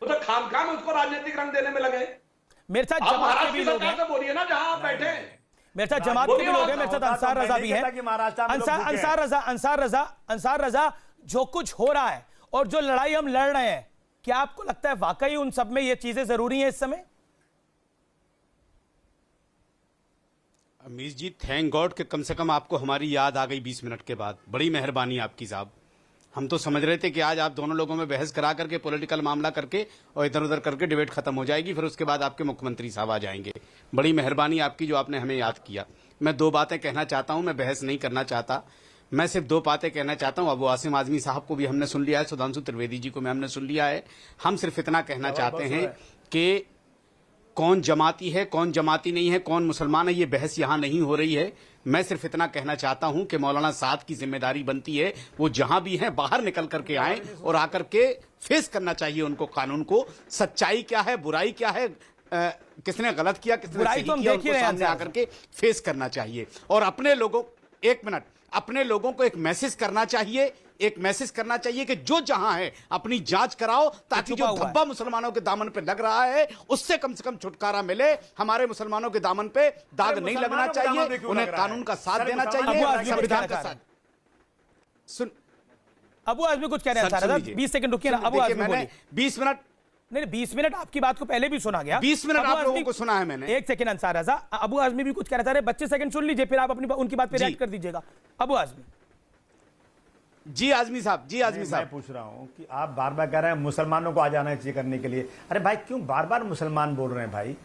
वो तो खामखा में उसको राजनीतिक रंग देने में लगे। मेरे साथ आप जमात के महाराष्ट्र भी की लोग सरकार हैं, से बोलिए ना जहां आप बैठे। मेरे साथ जमात के भी लोग हैं, मेरे साथ अंसार रजा भी है। अंसार रजा, जो कुछ हो रहा है और जो लड़ाई हम लड़ रहे हैं, क्या आपको लगता है वाकई उन सब में ये चीजें जरूरी हैं इस समय? अमीश जी, थैंक गॉड कि कम से कम आपको हमारी याद आ गई 20 मिनट के बाद। बड़ी मेहरबानी आपकी साहब। हम तो समझ रहे थे कि आज आप दोनों लोगों में बहस करा करके पॉलिटिकल मामला करके और इधर उधर करके डिबेट खत्म हो जाएगी, फिर उसके बाद आपके मुख्यमंत्री साहब आ जाएंगे। बड़ी मेहरबानी आपकी जो आपने हमें याद किया। मैं दो बातें कहना चाहता हूं, मैं बहस नहीं करना चाहता। मैं सिर्फ दो बातें कहना चाहता हूं। अबू आसिम आजमी साहब को भी हमने सुन लिया है, सुधांशु त्रिवेदी जी को भी हमने सुन लिया है। हम सिर्फ इतना कहना चाहते हैं कि कौन जमाती है, कौन जमाती नहीं है, कौन मुसलमान है, ये बहस यहां नहीं हो रही है। मैं सिर्फ इतना कहना चाहता हूं कि मौलाना साद की जिम्मेदारी बनती है, वो जहां भी हैं बाहर निकल करके आए और आकर के फेस करना चाहिए उनको, कानून को। सच्चाई क्या है, बुराई क्या है, किसने गलत किया, किसने सही किया, उनको सामने आकर के फेस करना चाहिए। और अपने लोगों, एक मिनट, अपने लोगों को एक मैसेज करना चाहिए, एक मैसेज करना चाहिए कि जो जहां है अपनी जांच कराओ, ताकि जो धब्बा मुसलमानों के दामन पे लग रहा है उससे कम से कम छुटकारा मिले। हमारे मुसलमानों के दामन पे दाग नहीं लगना चाहिए, उन्हें कानून का साथ देना चाहिए, संविधान का साथ। सुन, अबू आजमी कुछ कह रहे हैं, 20 सेकंड रुकिए ना। अबू आजमी बोलिए। 20 मिनट नहीं, 20 मिनट आपकी बात को पहले भी सुना गया। 20 मिनट आप लोगों को सुना है मैंने। एक सेकंड अंसार रजा, अबू आजमी भी कुछ कह रहा था। बच्चे सेकंड सुन लीजिए, फिर आप अपनी उनकी बात पे रिएक्ट कर दीजिएगा। अबू आजमी जी, आजमी साहब, जी आजमी साहब, मैं पूछ रहा हूं कि आप बार बार कह रहे हैं मुसलमानों को आ जाना चाहिए करने के लिए। अरे भाई, क्यों बार बार मुसलमान बोल रहे हैं भाई?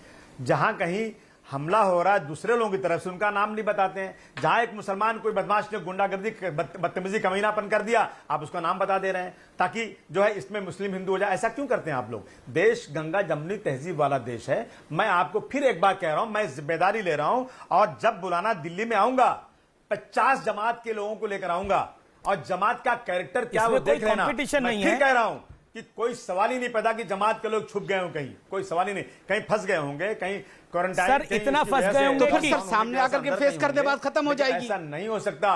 जहां कहीं हमला हो रहा है दूसरे लोगों की तरफ से, उनका नाम नहीं बताते हैं। जहां एक मुसलमान कोई बदमाश ने गुंडागर्दी, बदतमीजी, कमीनापन कर दिया, आप उसका नाम बता दे रहे हैं ताकि जो है इसमें मुस्लिम हिंदू हो जाए। ऐसा क्यों करते हैं आप लोग? देश गंगा जमनी तहजीब वाला देश है। मैं आपको फिर एक बार कह रहा हूं, मैं जिम्मेदारी ले रहा हूं, और जब बुलाना दिल्ली में आऊंगा 50 जमात के लोगों को लेकर आऊंगा, और जमात का कैरेक्टर क्या वो देख लेना। मैं फिर कह रहा हूं कि कोई सवाल ही नहीं पैदा कि जमात के लोग छुप गए हों कहीं, कोई सवाल ही नहीं। कहीं फंस गए होंगे, कहीं क्वारंटाइन, सर इतना फंस गए होंगे तो फिर सर सामने आकर के फेस कर दे, बात खत्म हो जाएगी। ऐसा नहीं हो सकता।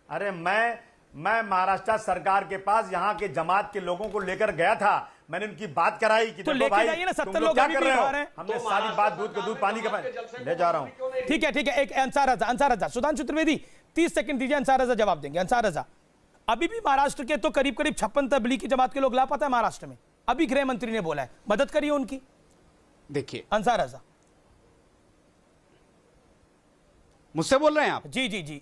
अरे मैं महाराष्ट्र सरकार के पास यहाँ के जमात के लोगों को लेकर गया था, मैंने उनकी बात कराई कि तो लेके जाइए ना, 70 लोग क्या कर रहे हो? हमने तो सारी बात दूध को दूध, पानी का ले जा रहा हूं। ठीक है, ठीक है। एक अंसार रजा, सुधांशु त्रिवेदी 30 सेकंड दीजिए, अंसार रजा जवाब देंगे। अंसार रजा, अभी भी महाराष्ट्र के तो करीब 56 तबलीगी जमात के लोग लापता है महाराष्ट्र में। अभी गृह मंत्री ने बोला है, मदद करिए उनकी। देखिए, अंसार रजा, मुझसे बोल रहे हैं आप? जी जी जी,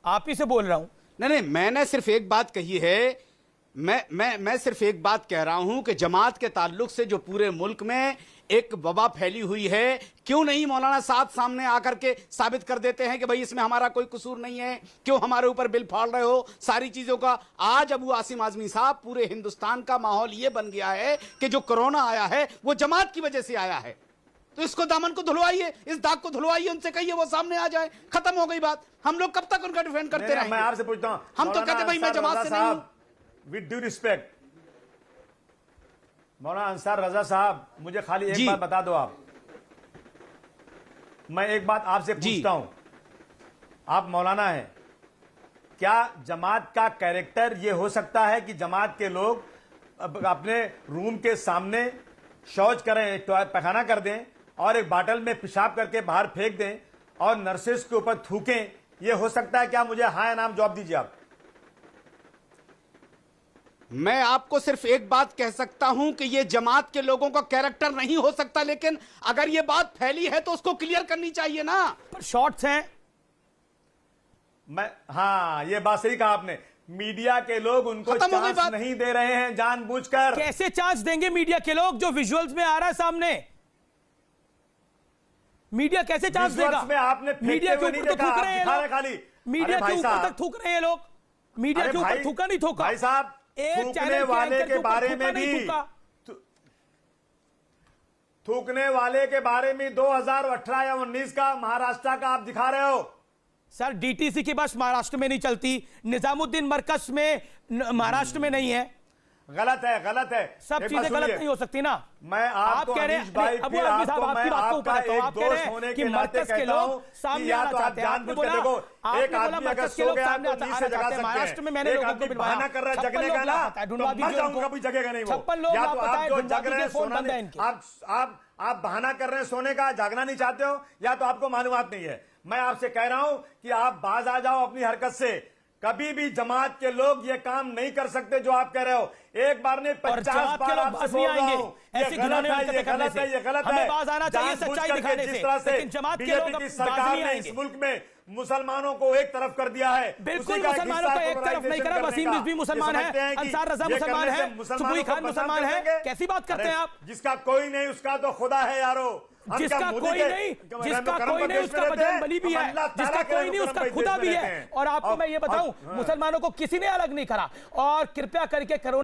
आप ही से बोल रहा हूं। नहीं, मैंने सिर्फ एक बात कही है। मैं सिर्फ एक बात कह रहा हूं कि जमात के ताल्लुक से जो पूरे मुल्क में एक वबा फैली हुई है, क्यों नहीं मौलाना साहब सामने आकर के साबित कर देते हैं कि भाई इसमें हमारा कोई कसूर नहीं है, क्यों हमारे ऊपर बिल फाड़ रहे हो सारी चीजों का। आज अबू आसिम आजमी साहब, पूरे हिंदुस्तान का माहौल यह बन गया है कि जो कोरोना आया है वो जमात की वजह से आया है। तो इसको दामन को धुलवाइए, इस दाग को धुलवाइए, उनसे कहिए वो सामने आ जाए, खत्म हो गई बात। हम लोग कब तक उनका डिफेंड करते रहेंगे? मैं आपसे पूछता हूं, हम तो कहते भाई मैं जमात से नहीं हूं। विद ड्यू रिस्पेक्ट, मौलाना अंसार रजा साहब, मुझे खाली एक बात बता दो आप। मैं एक बात आपसे पूछता हूं, आप मौलाना हैं, क्या जमात का कैरेक्टर ये हो सकता है कि जमात के लोग अपने रूम के सामने शौच करें, पैखाना कर दें और एक बाटल में पेशाब करके बाहर फेंक दें और नर्सेस के ऊपर थूकें? ये हो सकता है क्या? मुझे हाँ या नाम जवाब दीजिए आप। मैं आपको सिर्फ एक बात कह सकता हूं कि ये जमात के लोगों का कैरेक्टर नहीं हो सकता, लेकिन अगर ये बात फैली है तो उसको क्लियर करनी चाहिए ना। पर शॉर्ट्स हैं। हाँ, ये बात सही कहा आपने। मीडिया के लोग उनको चांस नहीं दे रहे हैं जानबूझकर। कैसे चांस देंगे मीडिया के लोग? जो विजुअल्स में आ रहा है सामने, मीडिया कैसे चांस देगा? में आपने मीडिया के ऊपर तो थूक रहे हैं खाली, मीडिया के ऊपर तक थूक रहे हैं लोग। मीडिया के ऊपर थूका नहीं थूका भाई साहब, थूकने वाले के बारे में भी, थूकने वाले के बारे में 2018 या 19 का महाराष्ट्र का आप दिखा रहे हो। सर डीटीसी की बस महाराष्ट्र में नहीं चलती, निजामुद्दीन मरकज में महाराष्ट्र में नहीं है। गलत है, गलत है। सब एक चीजें बात गलत सुनिए, नहीं हो सकती ना। मैं आपको कह रहे अनीश भाई, अबू फिर आदमी साहब आपको आपकी मैं बात को ऊपर आपका रखता हूं। एक आप कह रहे दोस्त होने हैं कि के नाते मरकज के कहता हूं लोग कि सामने या आना तो आप चाहते हैं। आपने जानबूझ बोला के देखो, आपने एक बोला आदमी अगर मरकज के सो लोग गया सामने तो आना नींद से जगा चाहते हैं। सकते महाराष्ट्र में हैं। मैंने एक लोगों को आदमी बुलवाया, बहाना कर रहा है 56 जगने लोग का ना, लापता है, तो ढूंढवा मर दीजिए जाऊंगा, उनको। कभी जगेगा नहीं वो। 56 लोग या तो लापता आप है, जो ढूंढवा जग रहे दीजिए, हैं फोन सोना बंद है नहीं, इनके। आप बहाना कर रहे हैं सोने का, जागना नहीं चाहते हो, या तो आपको मालूमात नहीं है। मैं आपसे कह रहा हूं कि आप बाज आ जाओ अपनी हरकत से। कभी भी जमात के लोग ये काम नहीं कर सकते जो आप कह रहे हो। एक बार ने 50 बार आपसे बोल रहा हूं, ये ऐसी गलत है, ये गलत है, ये गलत है। हमें बाज आना चाहिए जानबूझ सच्चाई करके दिखाने जिस से, तरह से लेकिन जमात के बीजेपी लोग की अब सरकार बाज नहीं ने आएंगे। इस मुल्क में मुसलमानों को एक तरफ कर दिया है। बिल्कुल उसी का मुसलमानों को हिस्सा एक तरफ नहीं करा। वसीम रिजवी मुसलमान है, अंसार रजा मुसलमान है, सुबुई खान मुसलमान है। कैसी बात करते हैं आप? जिसका कोई नहीं उसका तो खुदा है यारो। जिसका कोई नहीं उसका बजरंग बली भी है, जिसका कोई नहीं उसका खुदा भी है। और आपको मैं ये बताऊं, मुसलमानों को किसी ने अलग नहीं करा। और कृपया करके कोरोना